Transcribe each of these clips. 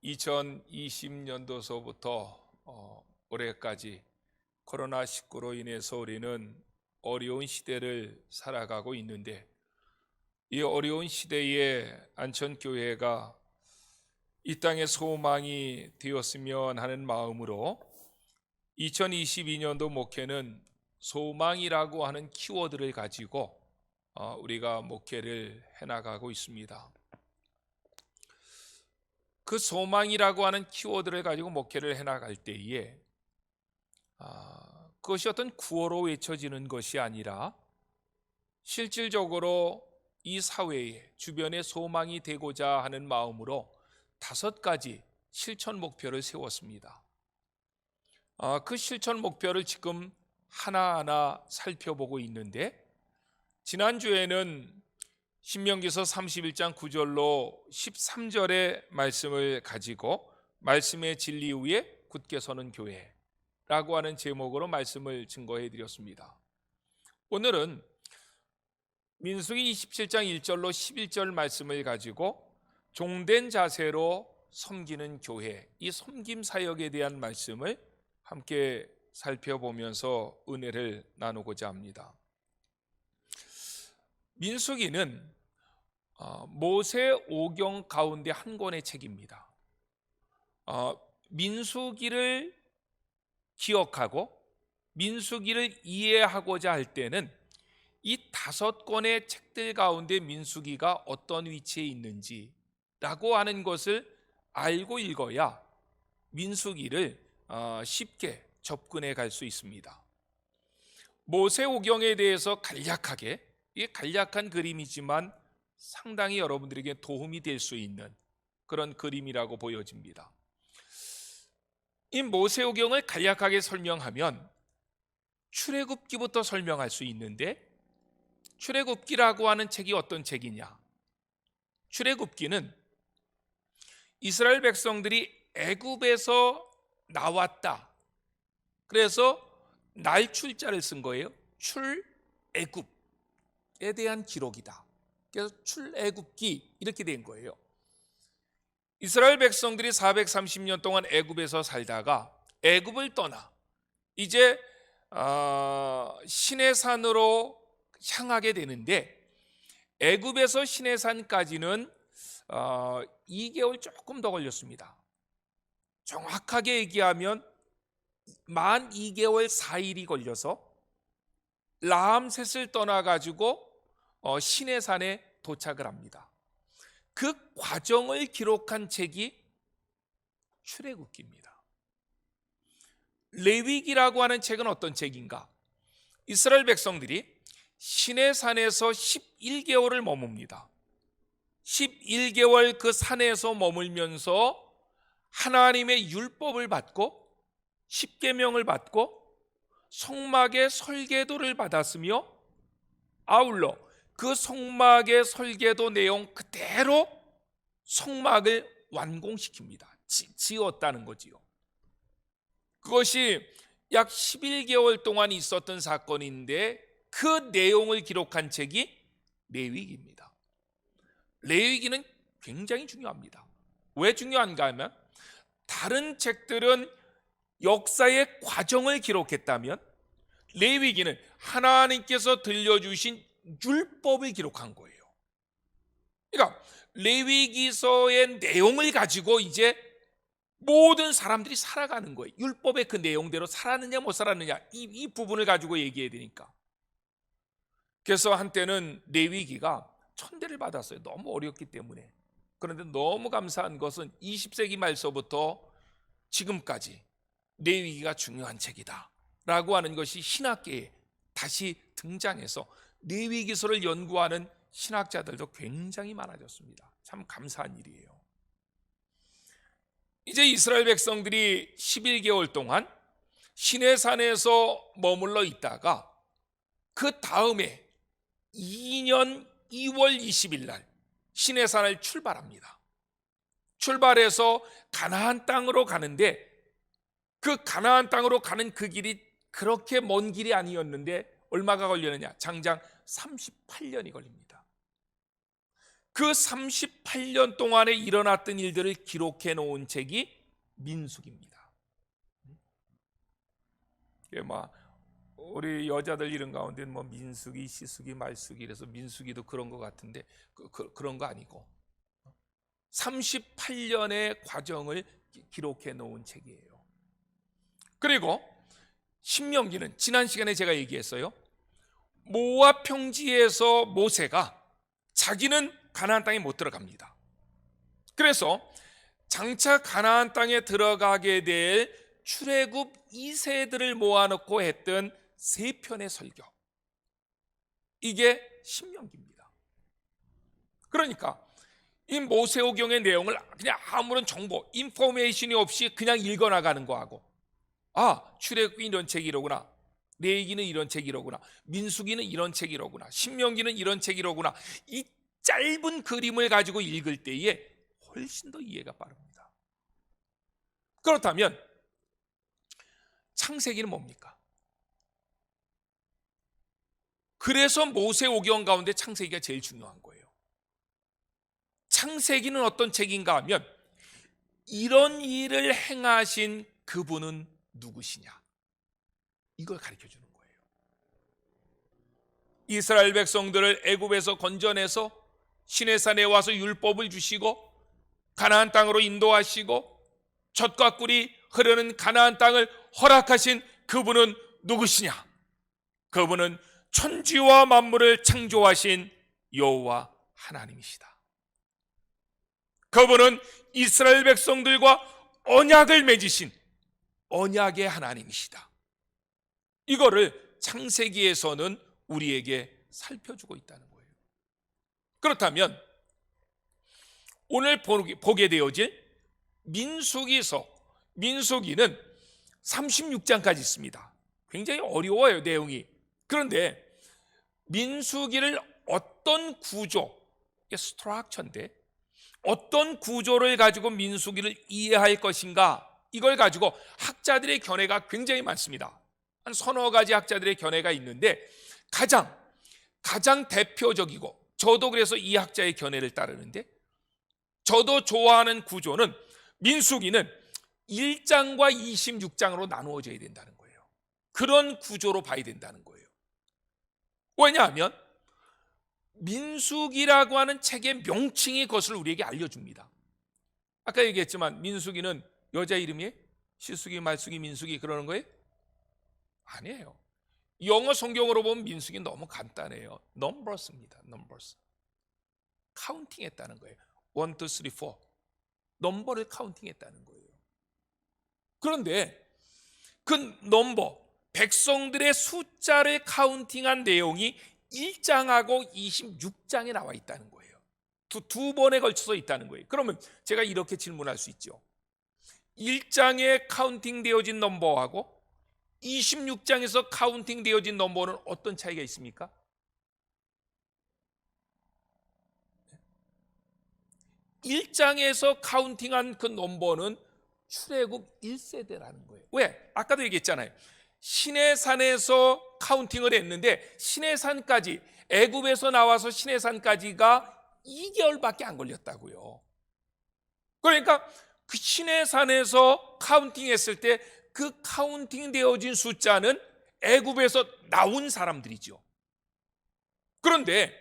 2020년도서부터 올해까지 코로나19로 인해서 우리는 어려운 시대를 살아가고 있는데, 이 어려운 시대에 안천교회가 이 땅의 소망이 되었으면 하는 마음으로 2022년도 목회는 소망이라고 하는 키워드를 가지고 우리가 목회를 해나가고 있습니다. 그 소망이라고 하는 키워드를 가지고 목회를 해나갈 때에 그것이 어떤 구호로 외쳐지는 것이 아니라 실질적으로 이 사회에 주변에 소망이 되고자 하는 마음으로 5가지 실천 목표를 세웠습니다. 그 실천 목표를 지금 하나하나 살펴보고 있는데, 지난주에는 신명기서 31장 9절로 13절의 말씀을 가지고 말씀의 진리 위에 굳게 서는 교회라고 하는 제목으로 말씀을 증거해 드렸습니다. 오늘은 민수기 27장 1절로 11절 말씀을 가지고 종된 자세로 섬기는 교회, 이 섬김 사역에 대한 말씀을 함께 살펴보면서 은혜를 나누고자 합니다. 민수기는 모세 오경 가운데 한 권의 책입니다. 민수기를 기억하고 민수기를 이해하고자 할 때는 이 5권의 책들 가운데 민수기가 어떤 위치에 있는지라고 하는 것을 알고 읽어야 민수기를 쉽게 접근해 갈 수 있습니다. 모세오경에 대해서 간략하게, 이게 간략한 그림이지만 상당히 여러분들에게 도움이 될 수 있는 그런 그림이라고 보여집니다. 이 모세오경을 간략하게 설명하면 출애굽기부터 설명할 수 있는데, 출애굽기라고 하는 책이 어떤 책이냐? 출애굽기는 이스라엘 백성들이 애굽에서 나왔다, 그래서 날출자를 쓴 거예요. 출애굽에 대한 기록이다. 그래서 출애굽기 이렇게 된 거예요. 이스라엘 백성들이 430년 동안 애굽에서 살다가 애굽을 떠나 이제 시내산으로 향하게 되는데, 애굽에서 시내산까지는 2개월 조금 더 걸렸습니다. 정확하게 얘기하면 만 2개월 4일이 걸려서 라암셋을 떠나가지고 시내산에 도착을 합니다. 그 과정을 기록한 책이 출애굽기입니다. 레위기라고 하는 책은 어떤 책인가? 이스라엘 백성들이 시내산에서 11개월을 머뭅니다. 11개월 그 산에서 머물면서 하나님의 율법을 받고 10계명을 받고 성막의 설계도를 받았으며, 아울러 그 성막의 설계도 내용 그대로 성막을 완공시킵니다. 지었다는 거지요. 그것이 약 11개월 동안 있었던 사건인데 그 내용을 기록한 책이 레위기입니다. 레위기는 굉장히 중요합니다. 왜 중요한가 하면, 다른 책들은 역사의 과정을 기록했다면 레위기는 하나님께서 들려주신 율법을 기록한 거예요. 그러니까 레위기서의 내용을 가지고 이제 모든 사람들이 살아가는 거예요. 율법의 그 내용대로 살았느냐 못 살았느냐, 이 부분을 가지고 얘기해야 되니까. 그래서 한때는 레위기가 천대를 받았어요. 너무 어렵기 때문에. 그런데 너무 감사한 것은 20세기 말서부터 지금까지 레위기가 중요한 책이다 라고 하는 것이 신학계에 다시 등장해서 레위기서를 연구하는 신학자들도 굉장히 많아졌습니다. 참 감사한 일이에요. 이제 이스라엘 백성들이 11개월 동안 시내산에서 머물러 있다가 그 다음에 2년 2월 20일 날 시내산을 출발합니다. 출발해서 가나안 땅으로 가는데, 그 가나안 땅으로 가는 그 길이 그렇게 먼 길이 아니었는데 얼마가 걸리느냐? 장장 38년이 걸립니다. 그 38년 동안에 일어났던 일들을 기록해 놓은 책이 민수기입니다. 막 우리 여자들 이름 가운데 뭐 민수기, 시수기, 말수기, 그래서 민수기도 그런 것 같은데 그런 거 아니고 38년의 과정을 기록해 놓은 책이에요. 그리고 신명기는 지난 시간에 제가 얘기했어요. 모압 평지에서 모세가 자기는 가나안 땅에 못 들어갑니다. 그래서 장차 가나안 땅에 들어가게 될 출애굽 2세들을 모아놓고 했던 3편의 설교, 이게 신명기입니다. 그러니까 이 모세오경의 내용을 그냥 아무런 정보, 인포메이션이 없이 그냥 읽어나가는 거하고, 출애굽이 이런 책이로구나, 레위기는 이런 책이로구나, 민수기는 이런 책이로구나, 신명기는 이런 책이로구나, 이 짧은 그림을 가지고 읽을 때에 훨씬 더 이해가 빠릅니다. 그렇다면 창세기는 뭡니까? 그래서 모세오경 가운데 창세기가 제일 중요한 거예요. 창세기는 어떤 책인가 하면 이런 일을 행하신 그분은 누구시냐, 이걸 가르쳐 주는 거예요. 이스라엘 백성들을 애굽에서 건져내서 시내산에 와서 율법을 주시고 가나안 땅으로 인도하시고 젖과 꿀이 흐르는 가나안 땅을 허락하신 그분은 누구시냐? 그분은 천지와 만물을 창조하신 여호와 하나님이시다. 그분은 이스라엘 백성들과 언약을 맺으신 언약의 하나님이시다. 이거를 창세기에서는 우리에게 살펴주고 있다는 거예요. 그렇다면 오늘 보게 되어질 민수기는 36장까지 있습니다. 굉장히 어려워요, 내용이. 그런데 민수기를 어떤 구조, 스트럭처인데 어떤 구조를 가지고 민수기를 이해할 것인가, 이걸 가지고 학자들의 견해가 굉장히 많습니다. 한 서너 가지 학자들의 견해가 있는데 가장 대표적이고, 저도 그래서 이 학자의 견해를 따르는데 저도 좋아하는 구조는, 민수기는 1장과 26장으로 나누어져야 된다는 거예요. 그런 구조로 봐야 된다는 거예요. 왜냐하면 민수기라고 하는 책의 명칭이 그것을 우리에게 알려줍니다. 아까 얘기했지만 민수기는 여자 이름이에요? 시수기, 말수기, 민수기 그러는 거예요? 아니에요. 영어 성경으로 보면 민수기 너무 간단해요. 넘버스입니다. 넘버스. 카운팅했다는 거예요. 1, 2, 3, 4. 넘버를 카운팅했다는 거예요. 그런데 그 넘버, 백성들의 숫자를 카운팅한 내용이 1장하고 26장에 나와 있다는 거예요. 두 번에 걸쳐서 있다는 거예요. 그러면 제가 이렇게 질문할 수 있죠. 1장에 카운팅 되어진 넘버하고 26장에서 카운팅 되어진 넘버는 어떤 차이가 있습니까? 1장에서 카운팅한 그 넘버는 출애굽 1세대라는 거예요. 왜? 아까도 얘기했잖아요. 시내산에서 카운팅을 했는데 시내산까지, 애굽에서 나와서 시내산까지가 2개월밖에 안 걸렸다고요. 그러니까 그 시내산에서 카운팅했을 때 그 카운팅 되어진 숫자는 애굽에서 나온 사람들이죠. 그런데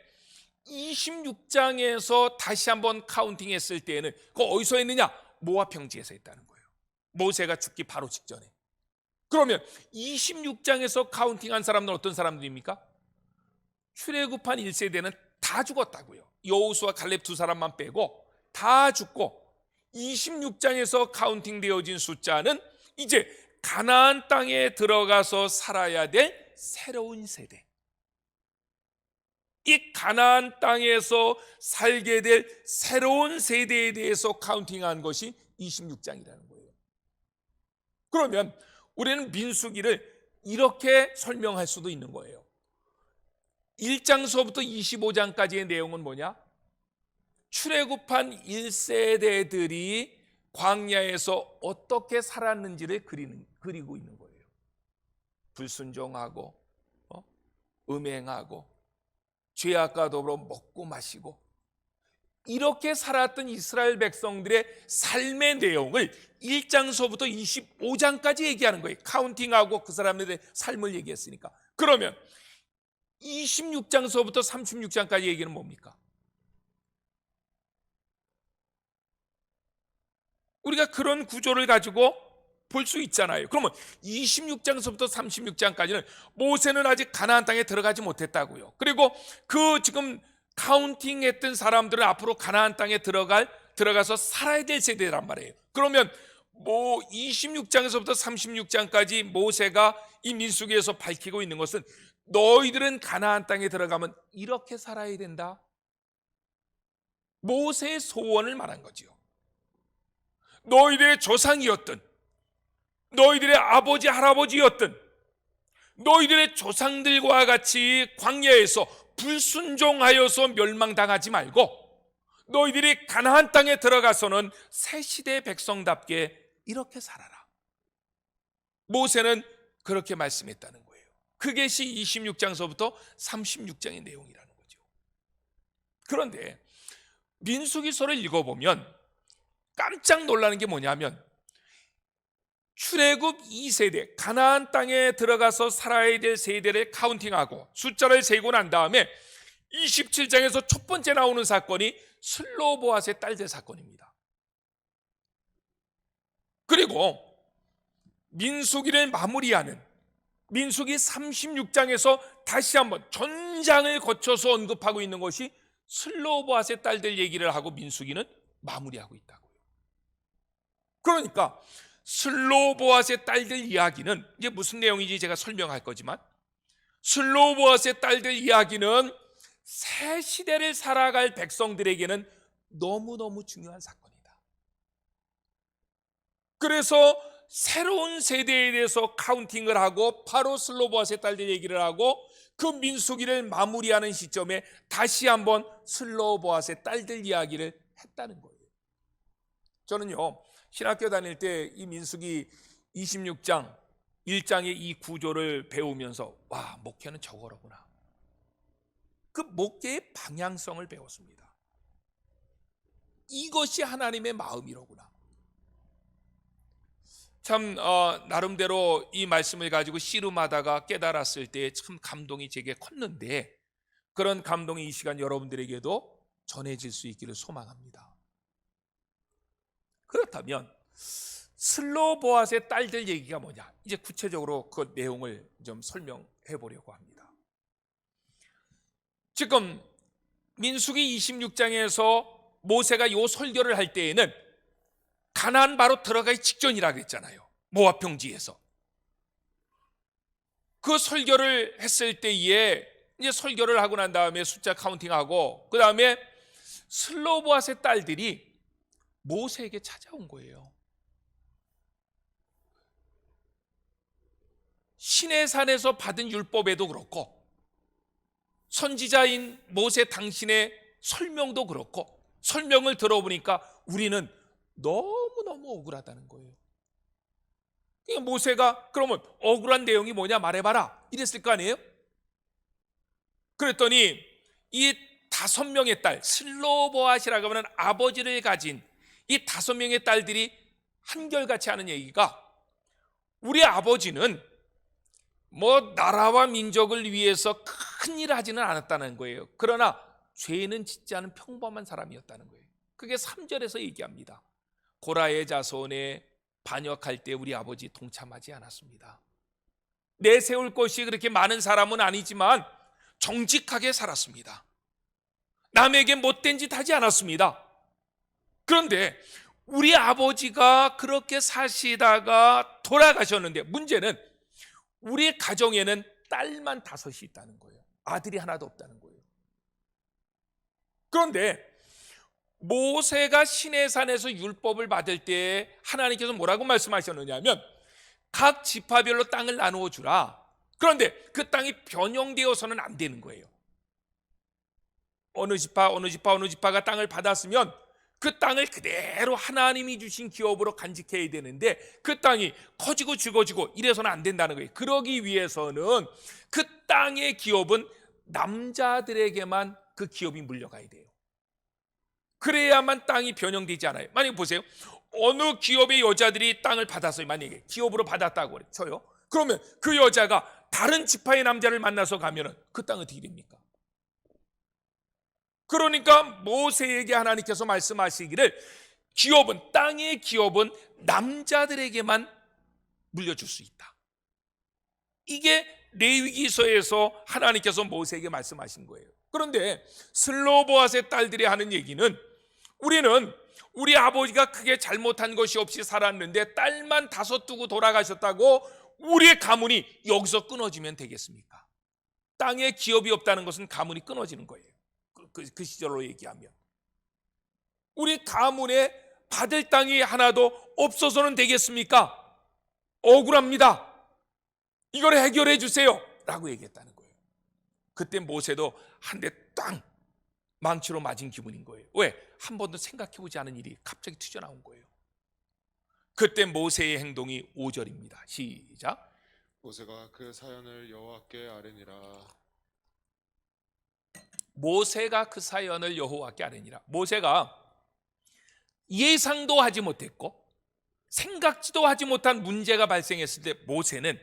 26장에서 다시 한번 카운팅했을 때에는 그거 어디서 했느냐? 모압 평지에서 했다는 거예요. 모세가 죽기 바로 직전에. 그러면 26장에서 카운팅한 사람들은 어떤 사람들입니까? 출애굽한 1세대는 다 죽었다고요. 여호수아 갈렙 두 사람만 빼고 다 죽고, 26장에서 카운팅 되어진 숫자는 이제 가나안 땅에 들어가서 살아야 될 새로운 세대, 이 가나안 땅에서 살게 될 새로운 세대에 대해서 카운팅한 것이 26장이라는 거예요. 그러면 우리는 민수기를 이렇게 설명할 수도 있는 거예요. 1장서부터 25장까지의 내용은 뭐냐? 출애굽한 1세대들이 광야에서 어떻게 살았는지를 그리고 있는 거예요. 불순종하고 음행하고 죄악과 더불어 먹고 마시고 이렇게 살았던 이스라엘 백성들의 삶의 내용을 1장서부터 25장까지 얘기하는 거예요. 카운팅하고 그 사람들의 삶을 얘기했으니까. 그러면 26장서부터 36장까지 얘기는 뭡니까? 우리가 그런 구조를 가지고 볼 수 있잖아요. 그러면 26장서부터 36장까지는 모세는 아직 가나안 땅에 들어가지 못했다고요. 그리고 그 지금 카운팅했던 사람들은 앞으로 가나안 땅에 들어가서 살아야 될 세대란 말이에요. 그러면 26장에서부터 36장까지 모세가 이 민수기에서 밝히고 있는 것은 너희들은 가나안 땅에 들어가면 이렇게 살아야 된다. 모세의 소원을 말한 거지요. 너희들의 조상이었던, 너희들의 아버지 할아버지였던, 너희들의 조상들과 같이 광야에서 불순종하여서 멸망당하지 말고 너희들이 가나안 땅에 들어가서는 새 시대의 백성답게 이렇게 살아라. 모세는 그렇게 말씀했다는 거예요. 그것이 26장서부터 36장의 내용이라는 거죠. 그런데 민수기서를 읽어보면 깜짝 놀라는 게 뭐냐면 출애굽 2세대 가나안 땅에 들어가서 살아야 될 세대를 카운팅하고 숫자를 세고 난 다음에 27장에서 첫 번째 나오는 사건이 슬로보앗의 딸들 사건입니다. 그리고 민수기를 마무리하는 민수기 36장에서 다시 한번 전장을 거쳐서 언급하고 있는 것이 슬로보앗의 딸들 얘기를 하고 민수기는 마무리하고 있다고요. 그러니까 슬로보앗의 딸들 이야기는 이제 무슨 내용인지 제가 설명할 거지만 슬로보앗의 딸들 이야기는 새 시대를 살아갈 백성들에게는 너무너무 중요한 사건이다. 그래서 새로운 세대에 대해서 카운팅을 하고 바로 슬로보앗의 딸들 얘기를 하고 그 민수기를 마무리하는 시점에 다시 한번 슬로보앗의 딸들 이야기를 했다는 거예요. 저는요 신학교 다닐 때 이 민수기 26장 1장의 이 구조를 배우면서 와, 목회는 저거로구나. 그 목회의 방향성을 배웠습니다. 이것이 하나님의 마음이로구나. 참 나름대로 이 말씀을 가지고 씨름하다가 깨달았을 때 참 감동이 제게 컸는데 그런 감동이 이 시간 여러분들에게도 전해질 수 있기를 소망합니다. 그렇다면 슬로보앗의 딸들 얘기가 뭐냐? 이제 구체적으로 그 내용을 좀 설명해 보려고 합니다. 지금 민수기 26장에서 모세가 요 설교를 할 때에는 가나안 바로 들어가기 직전이라 그랬잖아요. 모압 평지에서. 그 설교를 했을 때에 이제 설교를 하고 난 다음에 숫자 카운팅하고 그 다음에 슬로보앗의 딸들이 모세에게 찾아온 거예요. 시내산에서 받은 율법에도 그렇고 선지자인 모세 당신의 설명도 그렇고 설명을 들어보니까 우리는 너무너무 억울하다는 거예요. 그러니까 모세가 그러면 억울한 내용이 뭐냐 말해봐라 이랬을 거 아니에요? 그랬더니 이 5명의 딸 슬로보앗이라고 하는 아버지를 가진 이 5명의 딸들이 한결같이 하는 얘기가 우리 아버지는 뭐 나라와 민족을 위해서 큰 일을 하지는 않았다는 거예요. 그러나 죄는 짓지 않은 평범한 사람이었다는 거예요. 그게 3절에서 얘기합니다. 고라의 자손에 반역할 때 우리 아버지 동참하지 않았습니다. 내세울 것이 그렇게 많은 사람은 아니지만 정직하게 살았습니다. 남에게 못된 짓 하지 않았습니다. 그런데 우리 아버지가 그렇게 사시다가 돌아가셨는데 문제는 우리 가정에는 딸만 5이 있다는 거예요. 아들이 하나도 없다는 거예요. 그런데 모세가 시내산에서 율법을 받을 때 하나님께서 뭐라고 말씀하셨느냐면 각 지파별로 땅을 나누어 주라. 그런데 그 땅이 변형되어서는 안 되는 거예요. 어느 지파가 땅을 받았으면 그 땅을 그대로 하나님이 주신 기업으로 간직해야 되는데 그 땅이 커지고 죽어지고 이래서는 안 된다는 거예요. 그러기 위해서는 그 땅의 기업은 남자들에게만 그 기업이 물려가야 돼요. 그래야만 땅이 변형되지 않아요. 만약에 보세요. 어느 기업의 여자들이 땅을 받았어요. 만약에 기업으로 받았다고 그래 쳐요. 그러면 그 여자가 다른 지파의 남자를 만나서 가면은 그 땅은 어떻게 됩니까? 그러니까 모세에게 하나님께서 말씀하시기를 땅의 기업은 남자들에게만 물려줄 수 있다. 이게 레위기서에서 하나님께서 모세에게 말씀하신 거예요. 그런데 슬로보앗의 딸들이 하는 얘기는 우리는 우리 아버지가 크게 잘못한 것이 없이 살았는데 딸만 5 두고 돌아가셨다고 우리의 가문이 여기서 끊어지면 되겠습니까? 땅에 기업이 없다는 것은 가문이 끊어지는 거예요. 그 시절로 얘기하면 우리 가문에 받을 땅이 하나도 없어서는 되겠습니까? 억울합니다. 이걸 해결해 주세요 라고 얘기했다는 거예요. 그때 모세도 한 대 땅 망치로 맞은 기분인 거예요. 왜? 한 번도 생각해보지 않은 일이 갑자기 튀어나온 거예요. 그때 모세의 행동이 5절입니다. 시작. 모세가 그 사연을 여호와께 아뢰니라. 모세가 그 사연을 여호와께 아뢰니라. 모세가 예상도 하지 못했고 생각지도 하지 못한 문제가 발생했을 때 모세는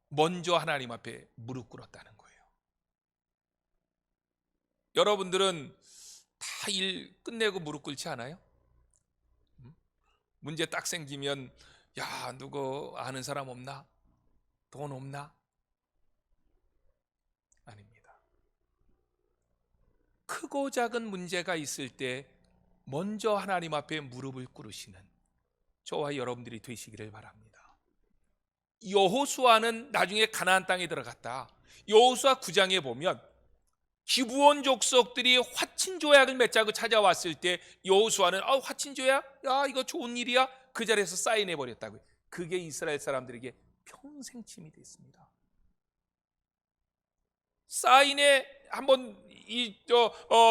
먼저 하나님 앞에 무릎 꿇었다는 거예요. 여러분들은 다 일 끝내고 무릎 꿇지 않아요? 문제 딱 생기면 야, 누구 아는 사람 없나? 돈 없나? 아닙니다. 크고 작은 문제가 있을 때 먼저 하나님 앞에 무릎을 꿇으시는 저와 여러분들이 되시기를 바랍니다. 여호수아는 나중에 가나안 땅에 들어갔다. 여호수아 9장에 보면 기브온 족속들이 화친 조약을 맺자고 찾아왔을 때 여호수아는 화친 조약? 야, 이거 좋은 일이야. 그 자리에서 사인해 버렸다고요. 그게 이스라엘 사람들에게 평생 침이 됐습니다. 사인에 한번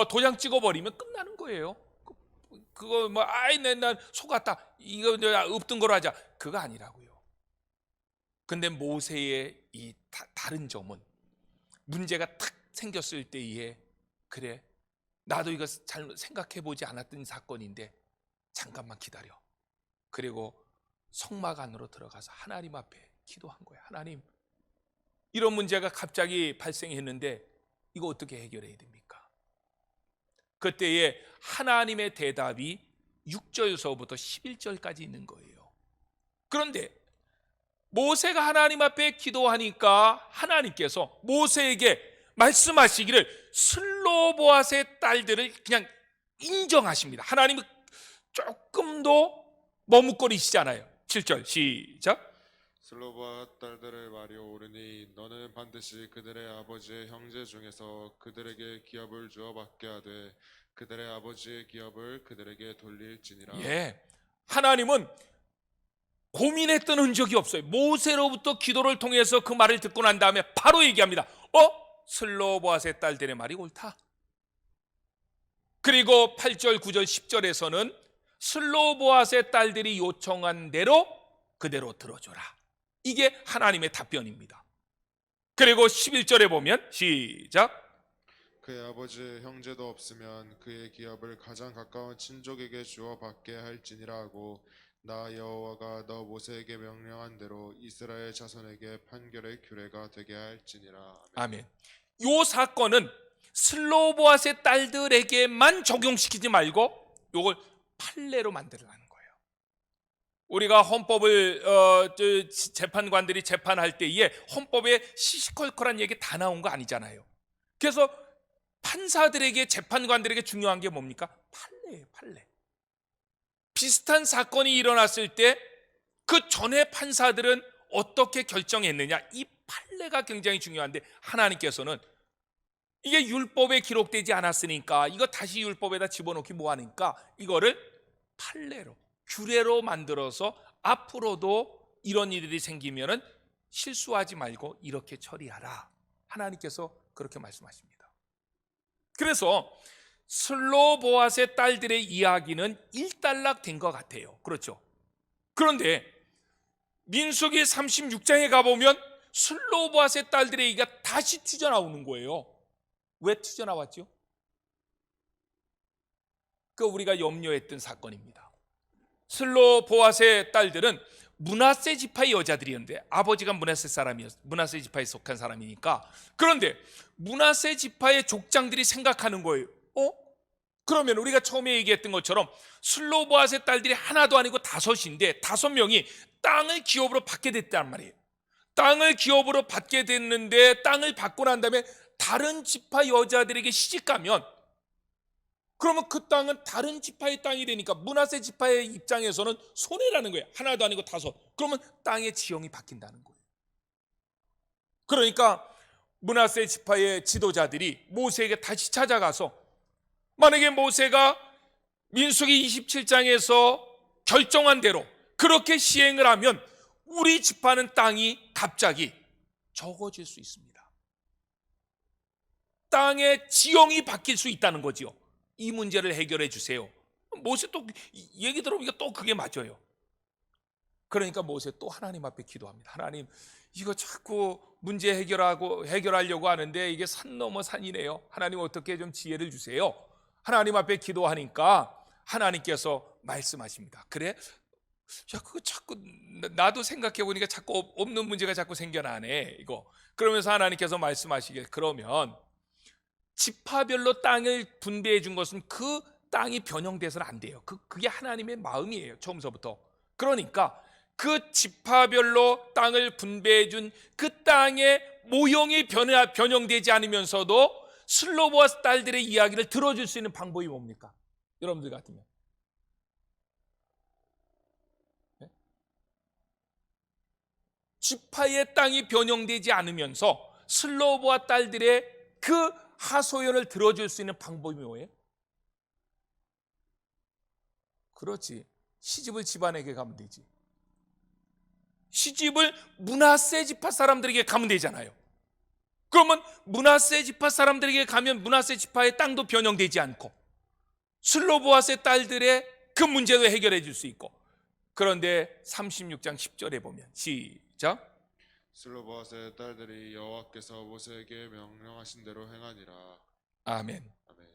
도장 찍어 버리면 끝나는 거예요. 그거 뭐 난 속았다. 이거 없던 거로 하자. 그거 아니라고요. 근데 모세의 이 다른 점은 문제가 탁 생겼을 때에 그래, 나도 이거 잘 생각해 보지 않았던 사건인데 잠깐만 기다려. 그리고 성막 안으로 들어가서 하나님 앞에 기도한 거야. 하나님, 이런 문제가 갑자기 발생했는데 이거 어떻게 해결해야 됩니까? 그때에 하나님의 대답이 6절서부터 11절까지 있는 거예요. 그런데 모세가 하나님 앞에 기도하니까 하나님께서 모세에게 말씀하시기를 슬로보앗의 딸들을 그냥 인정하십니다. 하나님은 조금도 머뭇거리시잖아요. 7절 시작. 슬로바앗 딸들을 말이 오르니 너는 반드시 그들의 아버지의 형제 중에서 그들에게 기업을 주어 받게 하되 그들의 아버지의 기업을 그들에게 돌릴지니라. 예, 하나님은 고민했던 흔적이 없어요. 모세로부터 기도를 통해서 그 말을 듣고 난 다음에 바로 얘기합니다. 슬로보앗의 딸들의 말이 옳다. 그리고 8절, 9절, 10절에서는 슬로보앗의 딸들이 요청한 대로 그대로 들어줘라. 이게 하나님의 답변입니다. 그리고 11절에 보면 시작. 그의 아버지의 형제도 없으면 그의 기업을 가장 가까운 친족에게 주어 받게 할지니라 하고 나 여호와가 너 모세에게 명령한 대로 이스라엘 자손에게 판결의 규례가 되게 할지니라. 아멘. 이 사건은 슬로보앗의 딸들에게만 적용시키지 말고 이걸 판례로 만들어가는 거예요. 우리가 헌법을 재판관들이 재판할 때에 헌법에 시시콜콜한 얘기 다 나온 거 아니잖아요. 그래서 판사들에게, 재판관들에게 중요한 게 뭡니까? 판례예요, 판례. 비슷한 사건이 일어났을 때 그 전에 판사들은 어떻게 결정했느냐, 이 판례가 굉장히 중요한데 하나님께서는 이게 율법에 기록되지 않았으니까 이거 다시 율법에다 집어넣기 뭐하니까 이거를 판례로, 규례로 만들어서 앞으로도 이런 일들이 생기면은 실수하지 말고 이렇게 처리하라. 하나님께서 그렇게 말씀하십니다. 그래서 슬로보앗의 딸들의 이야기는 일단락된 것 같아요. 그렇죠? 그런데 민수기 36장에 가보면 슬로보앗의 딸들의 얘기가 다시 튀어나오는 거예요. 왜 튀어나왔죠? 그 우리가 염려했던 사건입니다. 슬로보앗의 딸들은 므낫세 지파의 여자들이었는데, 아버지가 므낫세 지파에 속한 사람이니까. 그런데 므낫세 지파의 족장들이 생각하는 거예요. 그러면 우리가 처음에 얘기했던 것처럼 슬로보앗의 딸들이 하나도 아니고 5인데 5명이 땅을 기업으로 받게 됐단 말이에요. 땅을 기업으로 받게 됐는데, 땅을 받고 난 다음에 다른 지파 여자들에게 시집가면, 그러면 그 땅은 다른 지파의 땅이 되니까 므낫세 지파의 입장에서는 손해라는 거예요. 하나도 아니고 5. 그러면 땅의 지형이 바뀐다는 거예요. 그러니까 므낫세 지파의 지도자들이 모세에게 다시 찾아가서, 만약에 모세가 민수기 27장에서 결정한 대로 그렇게 시행을 하면 우리 지파는 땅이 갑자기 적어질 수 있습니다. 땅의 지형이 바뀔 수 있다는 거지요. 이 문제를 해결해 주세요. 모세 또 얘기 들어보니까 또 그게 맞아요. 그러니까 모세 또 하나님 앞에 기도합니다. 하나님, 이거 자꾸 문제 해결하려고 하는데 이게 산 넘어 산이네요. 하나님, 어떻게 좀 지혜를 주세요. 하나님 앞에 기도하니까 하나님께서 말씀하십니다. 그래? 야, 그거 자꾸 나도 생각해 보니까 자꾸 없는 문제가 자꾸 생겨나네, 이거. 그러면서 하나님께서 말씀하시길, 그러면 지파별로 땅을 분배해 준 것은 그 땅이 변형돼서는 안 돼요. 그게 하나님의 마음이에요, 처음서부터. 그러니까 그 지파별로 땅을 분배해 준 그 땅의 모형이 변형되지 않으면서도 슬로보앗 딸들의 이야기를 들어줄 수 있는 방법이 뭡니까? 여러분들 같으면 지파의 땅이 변형되지 않으면서 슬로보앗 딸들의 그 하소연을 들어줄 수 있는 방법이 뭐예요? 그렇지, 시집을 집안에게 가면 되지. 시집을 므낫세 지파 사람들에게 가면 되잖아요. 그러면 므낫세 지파 사람들에게 가면 므낫세 지파의 땅도 변형되지 않고 슬로보앗의 딸들의 그 문제도 해결해 줄 수 있고. 그런데 36장 10절에 보면, 시작. 슬로보앗의 딸들이 여호와께서 모세에게 명령하신 대로 행하니라. 아멘. 아멘.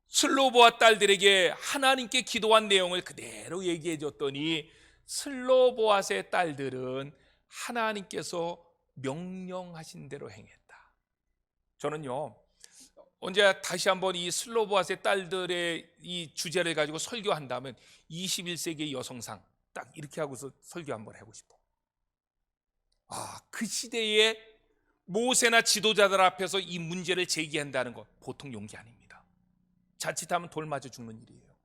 슬로보앗 딸들에게 하나님께 기도한 내용을 그대로 얘기해 줬더니 슬로보앗의 딸들은 하나님께서 명령하신 대로 행했다. 저는요, 언제 다시 한번 이 슬로보앗의 딸들의 이 주제를 가지고 설교한다면 21세기의 여성상 딱 이렇게 하고서 설교 한번 하고 싶어. 그 시대에 모세나 지도자들 앞에서 이 문제를 제기한다는 것 보통 용기 아닙니다. 자칫하면 돌 맞아 죽는 일이에요.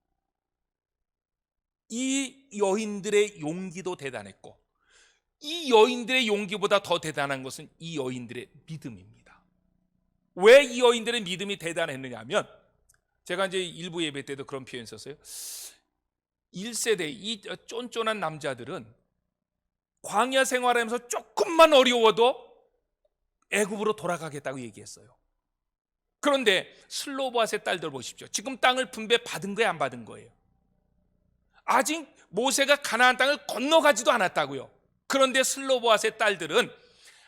이 여인들의 용기도 대단했고, 이 여인들의 용기보다 더 대단한 것은 이 여인들의 믿음입니다. 왜 이 여인들의 믿음이 대단했느냐 하면, 제가 이제 일부 예배 때도 그런 표현 썼어요. 1세대 이 쫀쫀한 남자들은 광야 생활하면서 조금만 어려워도 애굽으로 돌아가겠다고 얘기했어요. 그런데 슬로보앗의 딸들 보십시오. 지금 땅을 분배 받은 거예요, 안 받은 거예요? 아직 모세가 가나안 땅을 건너가지도 않았다고요. 그런데 슬로보앗의 딸들은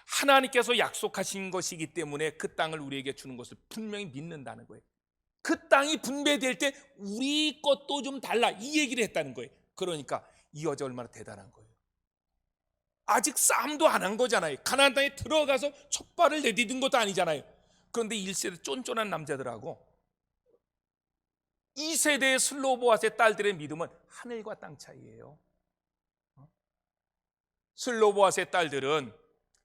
하나님께서 약속하신 것이기 때문에 그 땅을 우리에게 주는 것을 분명히 믿는다는 거예요. 그 땅이 분배될 때 우리 것도 좀 달라, 이 얘기를 했다는 거예요. 그러니까 이 여자 얼마나 대단한 거예요. 아직 싸움도 안 한 거잖아요. 가나안 땅에 들어가서 첫 발을 내디딘 것도 아니잖아요. 그런데 1세대 쫀쫀한 남자들하고 2세대의 슬로보앗의 딸들의 믿음은 하늘과 땅 차이예요. 슬로보앗의 딸들은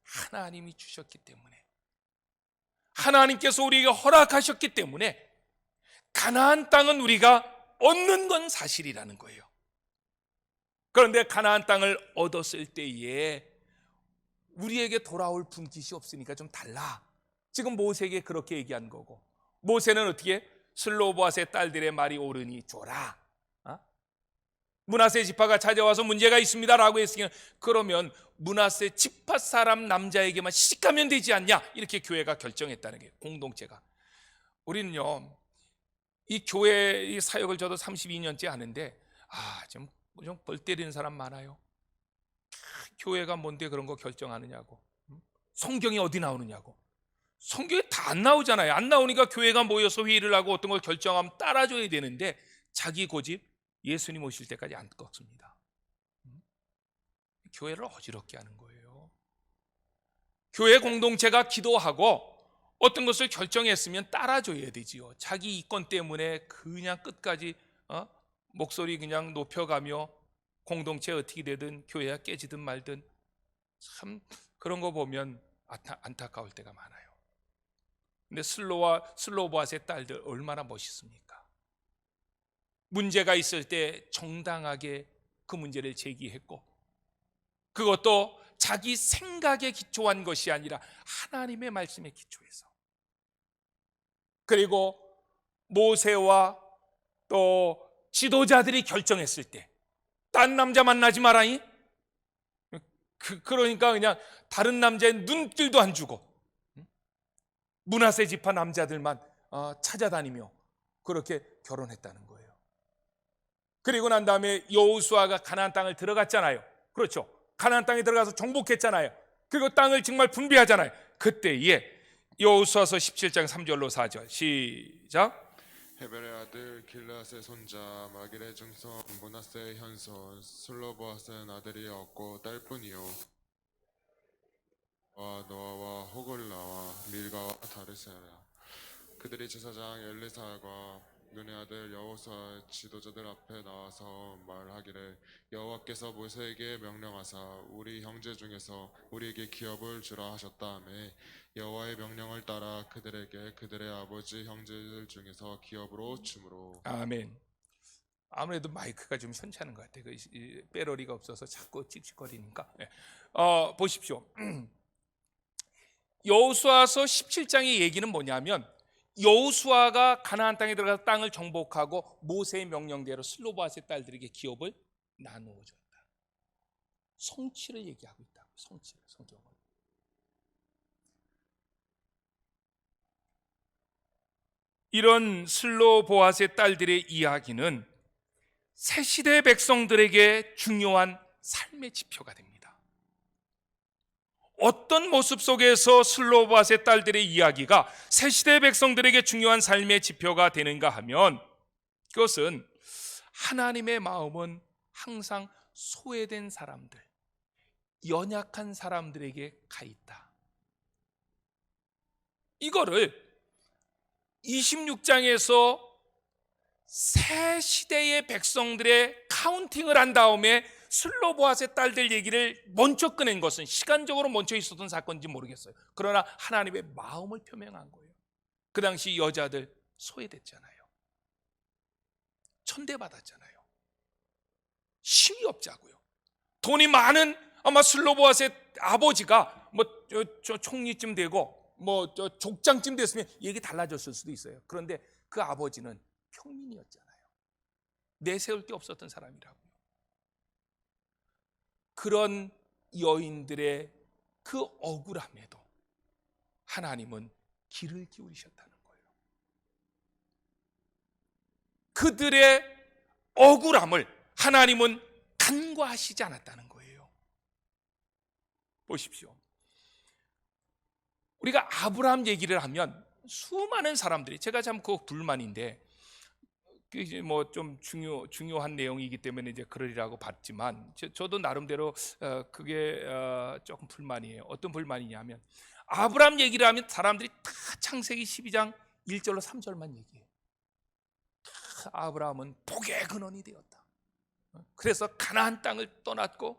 하나님이 주셨기 때문에, 하나님께서 우리에게 허락하셨기 때문에 가나안 땅은 우리가 얻는 건 사실이라는 거예요. 그런데 가나안 땅을 얻었을 때에 우리에게 돌아올 분깃이 없으니까 좀 달라. 지금 모세에게 그렇게 얘기한 거고, 모세는 어떻게? 슬로보앗의 딸들의 말이 옳으니 줘라. 므낫세 지파가 찾아와서 문제가 있습니다라고 했으니, 그러면 므낫세 지파 사람 남자에게만 시집가면 되지 않냐, 이렇게 교회가 결정했다는 게, 공동체가. 우리는요, 이 교회 이 사역을 저도 32년째 하는데 좀 벌 때리는 사람 많아요. 교회가 뭔데 그런 거 결정하느냐고, 성경이 어디 나오느냐고. 성경에 다 안 나오잖아요. 안 나오니까 교회가 모여서 회의를 하고 어떤 걸 결정하면 따라줘야 되는데 자기 고집 예수님 오실 때까지 안 꺾습니다. 교회를 어지럽게 하는 거예요. 교회 공동체가 기도하고 어떤 것을 결정했으면 따라줘야 되지요. 자기 이권 때문에 그냥 끝까지 목소리 그냥 높여가며 공동체 어떻게 되든 교회가 깨지든 말든 참 그런 거 보면 안타까울 때가 많아요. 근데 슬로보아스의 딸들 얼마나 멋있습니까? 문제가 있을 때 정당하게 그 문제를 제기했고, 그것도 자기 생각에 기초한 것이 아니라 하나님의 말씀에 기초해서. 그리고 모세와 또 지도자들이 결정했을 때 딴 남자 만나지 마라이. 그러니까 그냥 다른 남자의 눈길도 안 주고 므낫세 지파 남자들만 찾아다니며 그렇게 결혼했다는 거예요. 그리고 난 다음에 여호수아가 가나안 땅을 들어갔잖아요. 그렇죠. 가나안 땅에 들어가서 정복했잖아요. 그리고 땅을 정말 분배하잖아요. 그때에 여호수아서 17장 3절로 4절 시작. 헤벨의 아들 길르앗의 손자 마길의 증손 므낫세의 현손 슬로보아스는 아들이 없고 딸뿐이요 노아와 호글라와 밀가와 다르세라. 그들이 제사장 엘리사과 눈의 아들 여호수아의 지도자들 앞에 나와서 말하기를 여호와께서 모세에게 명령하사 우리 형제 중에서 우리에게 기업을 주라 하셨다 하며 여호와의 명령을 따라 그들에게 그들의 아버지 형제들 중에서 기업으로 주므로. 아멘. 아무래도 마이크가 좀 현찮은 것 같아요. 배러리가 없어서 자꾸 찝찝거리니까. 보십시오. 여호수아서 17장의 얘기는 뭐냐면 여호수아가 가나안 땅에 들어가서 땅을 정복하고 모세의 명령대로 슬로보아스의 딸들에게 기업을 나누어 줬다. 성취를 얘기하고 있다고. 성취를, 성경은. 이런 슬로보아스의 딸들의 이야기는 새 시대 백성들에게 중요한 삶의 지표가 됩니다. 어떤 모습 속에서 슬로보아스의 딸들의 이야기가 새 시대 백성들에게 중요한 삶의 지표가 되는가 하면 그것은 하나님의 마음은 항상 소외된 사람들, 연약한 사람들에게 가 있다. 이거를 26장에서 새 시대의 백성들의 카운팅을 한 다음에 슬로보아스의 딸들 얘기를 먼저 꺼낸 것은 시간적으로 먼저 있었던 사건인지 모르겠어요. 그러나 하나님의 마음을 표명한 거예요. 그 당시 여자들 소외됐잖아요. 천대받았잖아요. 힘이 없자고요. 돈이 많은 아마 슬로보아스의 아버지가 저 총리쯤 되고 저 족장쯤 됐으면 얘기 달라졌을 수도 있어요. 그런데 그 아버지는 평민이었잖아요. 내세울 게 없었던 사람이라고요. 그런 여인들의 그 억울함에도 하나님은 귀를 기울이셨다는 거예요. 그들의 억울함을 하나님은 간과하시지 않았다는 거예요. 보십시오. 우리가 아브라함 얘기를 하면 수많은 사람들이, 제가 참 그 불만인데 좀 중요한 내용이기 때문에 이제 그러리라고 봤지만 저도 나름대로 그게 조금 불만이에요. 어떤 불만이냐면 아브라함 얘기를 하면 사람들이 다 창세기 12장 1절로 3절만 얘기해요. 아브라함은 복의 근원이 되었다. 그래서 가나안 땅을 떠났고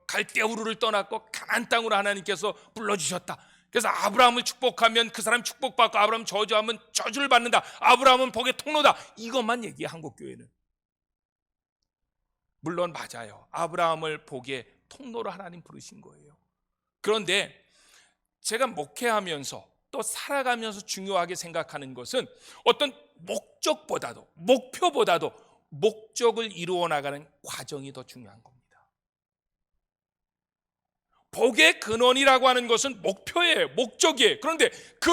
갈대우르를 떠났고 가나안 땅으로 하나님께서 불러주셨다. 그래서 아브라함을 축복하면 그 사람 축복받고 아브라함 저주하면 저주를 받는다. 아브라함은 복의 통로다. 이것만 얘기해 한국교회는. 물론 맞아요. 아브라함을 복의 통로로 하나님 부르신 거예요. 그런데 제가 목회하면서 또 살아가면서 중요하게 생각하는 것은 어떤 목적보다도 목표보다도 목적을 이루어 나가는 과정이 더 중요한 겁니다. 복의 근원이라고 하는 것은 목표예요. 목적이에요. 그런데 그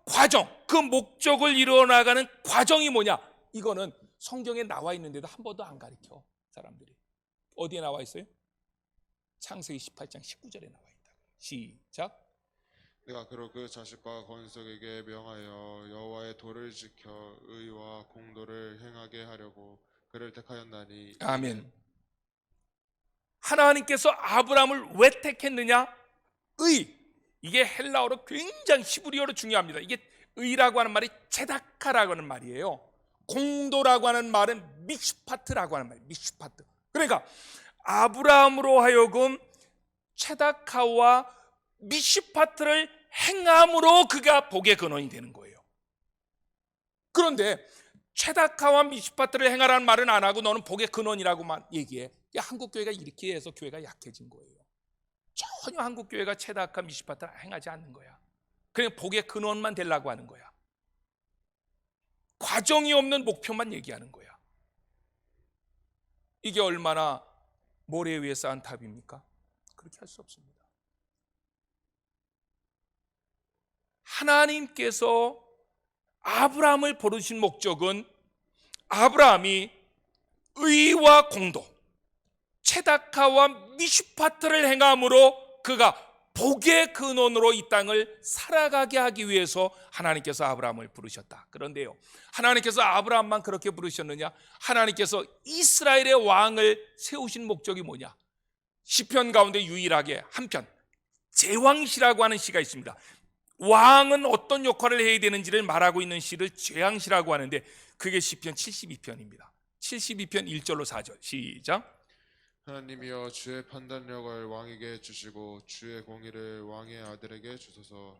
과정, 그 목적을 이루어 나가는 과정이 뭐냐? 이거는 성경에 나와 있는데도 한 번도 안 가르쳐 사람들이. 어디에 나와 있어요? 창세기 18장 19절에 나와 있다. 시작. 내가 그로 그 자식과 건석에게 명하여 여호와의 도를 지켜 의와 공도를 행하게 하려고 그를 택하였나니 아멘. 하나님께서 아브라함을 왜 택했느냐? 의. 이게 헬라어로 굉장히 히브리어로 중요합니다. 이게 의라고 하는 말이 체다카라고 하는 말이에요. 공도라고 하는 말은 미슈파트라고 하는 말이에요. 미슈파트. 그러니까 아브라함으로 하여금 체다카와 미슈파트를 행함으로 그가 복의 근원이 되는 거예요. 그런데 체다카와 미슈파트를 행하라는 말은 안 하고 너는 복의 근원이라고만 얘기해. 야, 한국 교회가 이렇게 해서 교회가 약해진 거예요. 전혀 한국 교회가 체다카 미슈파트를 행하지 않는 거야. 그냥 복의 근원만 되려고 하는 거야. 과정이 없는 목표만 얘기하는 거야. 이게 얼마나 모래 위에 쌓은 탑입니까? 그렇게 할 수 없습니다. 하나님께서 아브라함을 부르신 목적은 아브라함이 의와 공도, 체다카와 미슈파트를 행함으로 그가 복의 근원으로 이 땅을 살아가게 하기 위해서 하나님께서 아브라함을 부르셨다. 그런데요, 하나님께서 아브라함만 그렇게 부르셨느냐? 하나님께서 이스라엘의 왕을 세우신 목적이 뭐냐? 시편 가운데 유일하게 한편 제왕시라고 하는 시가 있습니다. 왕은 어떤 역할을 해야 되는지를 말하고 있는 시를 제왕시라고 하는데 그게 시편 72편입니다. 72편 1절로 4절 시작. 하나님이여 주의 판단력을 왕에게 주시고 주의 공의를 왕의 아들에게 주소서.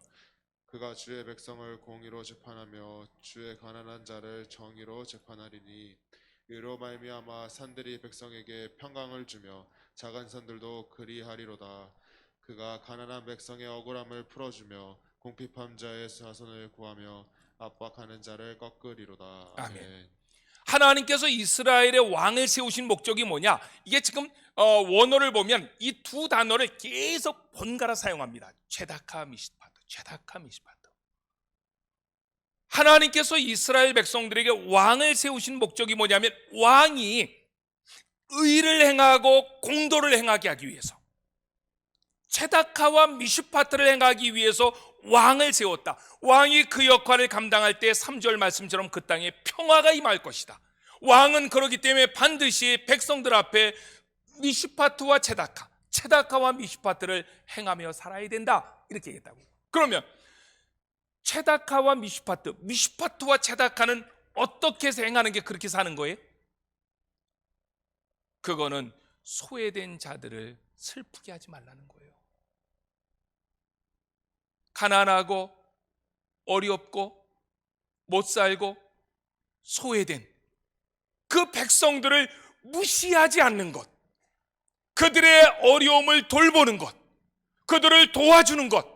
그가 주의 백성을 공의로 재판하며 주의 가난한 자를 정의로 재판하리니 이로 말미암아 산들이 백성에게 평강을 주며 작은 산들도 그리하리로다. 그가 가난한 백성의 억울함을 풀어주며 궁핍한 자의 자손을 구하며 압박하는 자를 꺾으리로다. 아멘. 하나님께서 이스라엘의 왕을 세우신 목적이 뭐냐? 이게 지금 원어를 보면 이 두 단어를 계속 번갈아 사용합니다. 체다카 미시파트, 체다카 미시파트. 하나님께서 이스라엘 백성들에게 왕을 세우신 목적이 뭐냐면 왕이 의를 행하고 공도를 행하게 하기 위해서, 체다카와 미슈파트를 행하기 위해서 왕을 세웠다. 왕이 그 역할을 감당할 때 3절 말씀처럼 그 땅에 평화가 임할 것이다. 왕은 그렇기 때문에 반드시 백성들 앞에 미슈파트와 체다카와 미슈파트를 행하며 살아야 된다. 이렇게 얘기했다고. 그러면 체다카와 미슈파트와 체다카는 어떻게 해서 행하는 게 그렇게 사는 거예요? 그거는 소외된 자들을 슬프게 하지 말라는 거예요. 가난하고 어렵고 못 살고 소외된 그 백성들을 무시하지 않는 것, 그들의 어려움을 돌보는 것, 그들을 도와주는 것,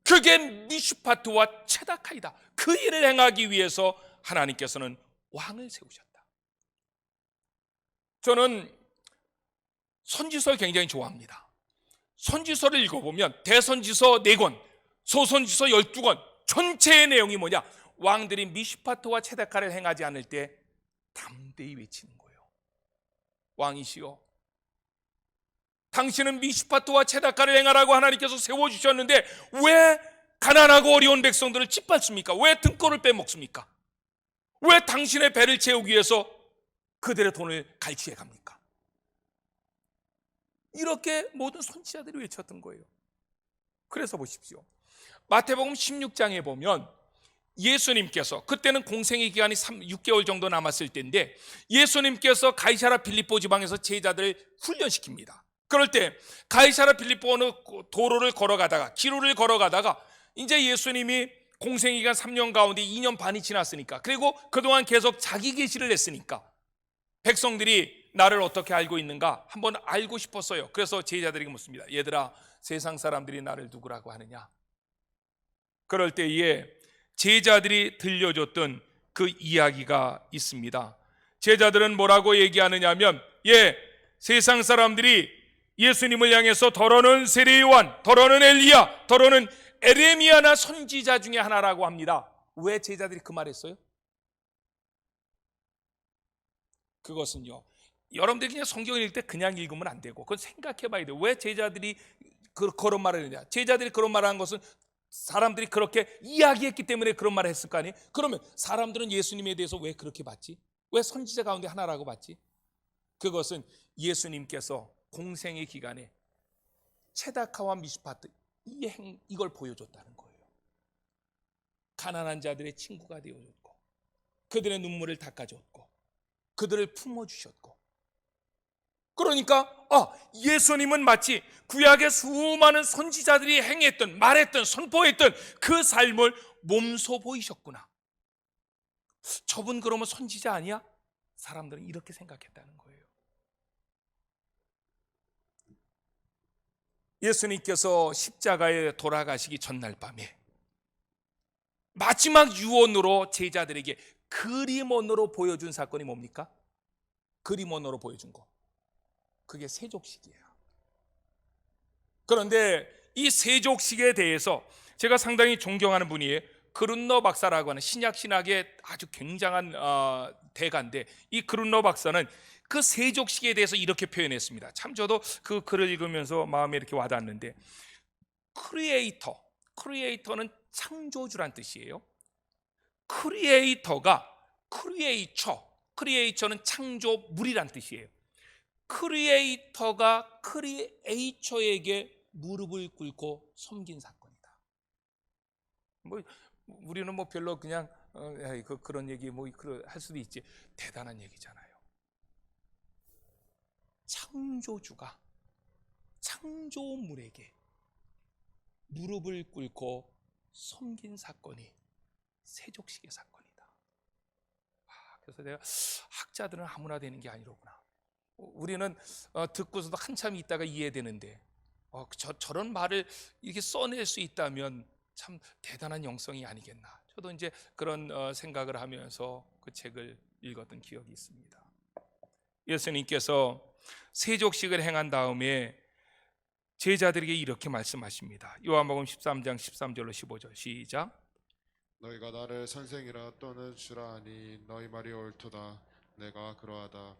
그게 미슈파트와 체다카이다. 그 일을 행하기 위해서 하나님께서는 왕을 세우셨다. 저는 선지서를 굉장히 좋아합니다. 선지서를 읽어보면 대선지서 4권, 소선지서 12권 전체의 내용이 뭐냐? 왕들이 미슈파트와 체다카를 행하지 않을 때 담대히 외치는 거예요. 왕이시여, 당신은 미슈파트와 체다카를 행하라고 하나님께서 세워주셨는데 왜 가난하고 어려운 백성들을 짓밟습니까? 왜 등골을 빼먹습니까? 왜 당신의 배를 채우기 위해서 그들의 돈을 갈취해 갑니까? 이렇게 모든 선지자들이 외쳤던 거예요. 그래서 보십시오, 마태복음 16장에 보면 예수님께서, 그때는 공생의 기간이 6개월 정도 남았을 때인데 예수님께서 가이사라 빌립보 지방에서 제자들을 훈련시킵니다. 그럴 때 가이사라 빌립보 어느 도로를 걸어가다가, 기로를 걸어가다가 이제 예수님이 공생의 기간 3년 가운데 2년 반이 지났으니까, 그리고 그동안 계속 자기 계시를 했으니까 백성들이 나를 어떻게 알고 있는가 한번 알고 싶었어요. 그래서 제자들에게 묻습니다. 얘들아, 세상 사람들이 나를 누구라고 하느냐? 그럴 때에 제자들이 들려줬던 그 이야기가 있습니다. 제자들은 뭐라고 얘기하느냐 하면, 세상 사람들이 예수님을 향해서 더러는 세례 요한, 더러는 엘리야, 더러는 에레미야나 선지자 중에 하나라고 합니다. 왜 제자들이 그 말했어요? 그것은요, 여러분들이 그냥 성경을 읽을 때 그냥 읽으면 안 되고 그건 생각해 봐야 돼요. 왜 제자들이 그런 말을 했냐? 제자들이 그런 말을 한 것은 사람들이 그렇게 이야기했기 때문에 그런 말을 했을 거 아니에요? 그러면 사람들은 예수님에 대해서 왜 그렇게 봤지? 왜 선지자 가운데 하나라고 봤지? 그것은 예수님께서 공생의 기간에 체다카와 미스파트 이걸 보여줬다는 거예요. 가난한 자들의 친구가 되어줬고, 그들의 눈물을 닦아줬고, 그들을 품어주셨고. 그러니까 예수님은 마치 구약의 수많은 선지자들이 행했던, 말했던, 선포했던 그 삶을 몸소 보이셨구나. 저분 그러면 선지자 아니야? 사람들은 이렇게 생각했다는 거예요. 예수님께서 십자가에 돌아가시기 전날 밤에 마지막 유언으로 제자들에게 그림원으로 보여준 사건이 뭡니까? 그림원으로 보여준 거, 그게 세족식이에요. 그런데 이 세족식에 대해서 제가 상당히 존경하는 분이에요. 그룬너 박사라고 하는 신약 신학의 아주 굉장한 대가인데, 이 그룬너 박사는 그 세족식에 대해서 이렇게 표현했습니다. 참 저도 그 글을 읽으면서 마음에 이렇게 와닿았는데, 크리에이터는 창조주란 뜻이에요. 크리에이터는 창조물이란 뜻이에요. 크리에이터가 크리에이처에게 무릎을 꿇고 섬긴 사건이다. 우리는 별로 그냥 그런 얘기 할 수도 있지. 대단한 얘기잖아요. 창조주가 창조물에게 무릎을 꿇고 섬긴 사건이 세족식의 사건이다. 그래서 내가 학자들은 아무나 되는 게 아니로구나. 우리는 듣고서도 한참 있다가 이해되는데 저런 말을 이렇게 써낼 수 있다면 참 대단한 영성이 아니겠나. 저도 이제 그런 생각을 하면서 그 책을 읽었던 기억이 있습니다. 예수님께서 세족식을 행한 다음에 제자들에게 이렇게 말씀하십니다. 요한복음 13장 13절로 15절 시작. 너희가 나를 선생이라 또는 주라 하니 너희 말이 옳도다. 내가 그러하다.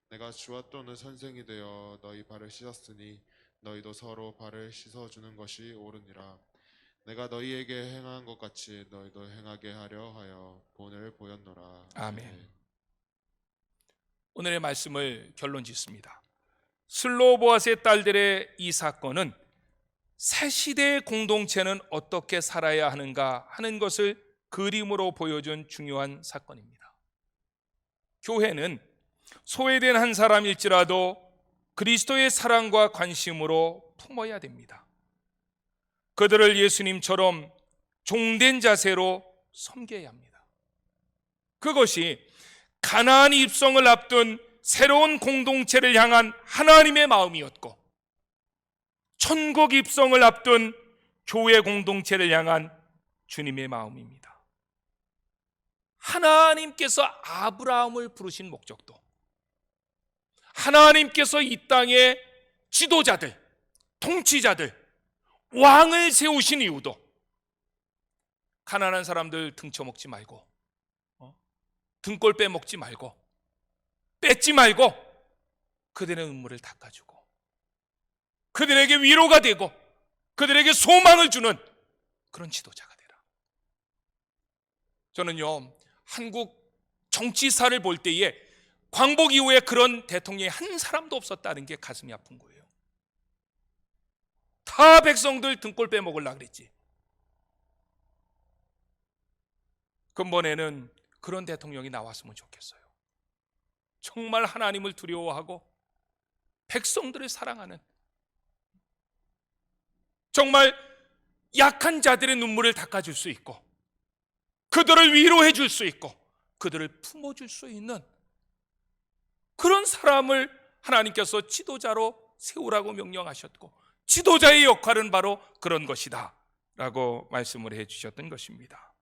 내가 주와 또는 선생이 되어 너희 발을 씻었으니 너희도 서로 발을 씻어주는 것이 옳으니라. 내가 너희에게 행한 것 같이 너희도 행하게 하려 하여 본을 보였노라. 아멘. 오늘의 말씀을 결론 짓습니다. 슬로보아스의 딸들의 이 사건은 새 시대의 공동체는 어떻게 살아야 하는가 하는 것을 그림으로 보여준 중요한 사건입니다. 교회는 소외된 한 사람일지라도 그리스도의 사랑과 관심으로 품어야 됩니다. 그들을 예수님처럼 종된 자세로 섬겨야 합니다. 그것이 가나안 입성을 앞둔 새로운 공동체를 향한 하나님의 마음이었고, 천국 입성을 앞둔 교회 공동체를 향한 주님의 마음입니다. 하나님께서 아브라함을 부르신 목적도, 하나님께서 이 땅에 지도자들, 통치자들, 왕을 세우신 이유도 가난한 사람들 등쳐먹지 말고, 등골 빼먹지 말고, 뺏지 말고, 그들의 눈물을 닦아주고, 그들에게 위로가 되고, 그들에게 소망을 주는 그런 지도자가 되라. 저는요, 한국 정치사를 볼 때에 광복 이후에 그런 대통령이 한 사람도 없었다는 게 가슴이 아픈 거예요. 다 백성들 등골 빼먹으려고 그랬지. 근본에는 그런 대통령이 나왔으면 좋겠어요. 정말 하나님을 두려워하고 백성들을 사랑하는, 정말 약한 자들의 눈물을 닦아줄 수 있고, 그들을 위로해 줄 수 있고, 그들을 품어줄 수 있는 그런 사람을 하나님께서 지도자로 세우라고 명령하셨고, 지도자의 역할은 바로 그런 것이다 라고 말씀을 해 주셨던 것입니다.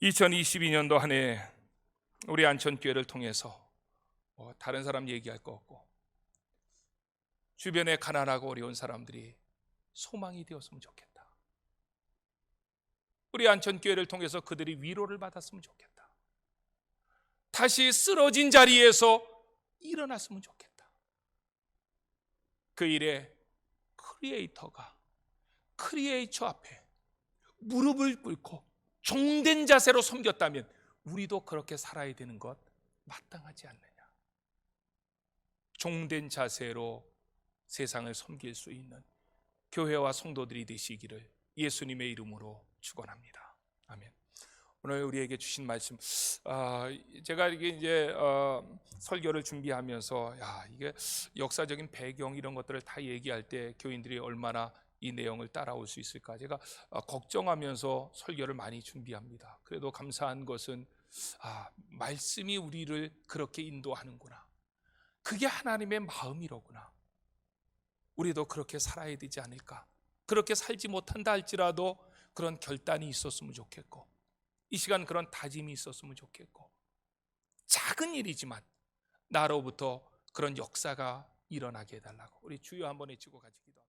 2022년도 한 해 우리 안천교회를 통해서 다른 사람 얘기할 거 없고, 주변에 가난하고 어려운 사람들이 소망이 되었으면 좋겠다. 우리 안천교회를 통해서 그들이 위로를 받았으면 좋겠다. 다시 쓰러진 자리에서 일어났으면 좋겠다. 그 일에 크리에이터가 크리에이터 앞에 무릎을 꿇고 종된 자세로 섬겼다면 우리도 그렇게 살아야 되는 것 마땅하지 않느냐. 종된 자세로 세상을 섬길 수 있는 교회와 성도들이 되시기를 예수님의 이름으로 축원합니다. 아멘. 오늘 우리에게 주신 말씀, 제가 이게 설교를 준비하면서 이게 역사적인 배경 이런 것들을 다 얘기할 때 교인들이 얼마나 이 내용을 따라올 수 있을까 제가 걱정하면서 설교를 많이 준비합니다. 그래도 감사한 것은 말씀이 우리를 그렇게 인도하는구나. 그게 하나님의 마음이로구나. 우리도 그렇게 살아야 되지 않을까. 그렇게 살지 못한다 할지라도 그런 결단이 있었으면 좋겠고, 이 시간 그런 다짐이 있었으면 좋겠고, 작은 일이지만 나로부터 그런 역사가 일어나게 해달라고 우리 주여 한번 외치고 같이 기도합니다.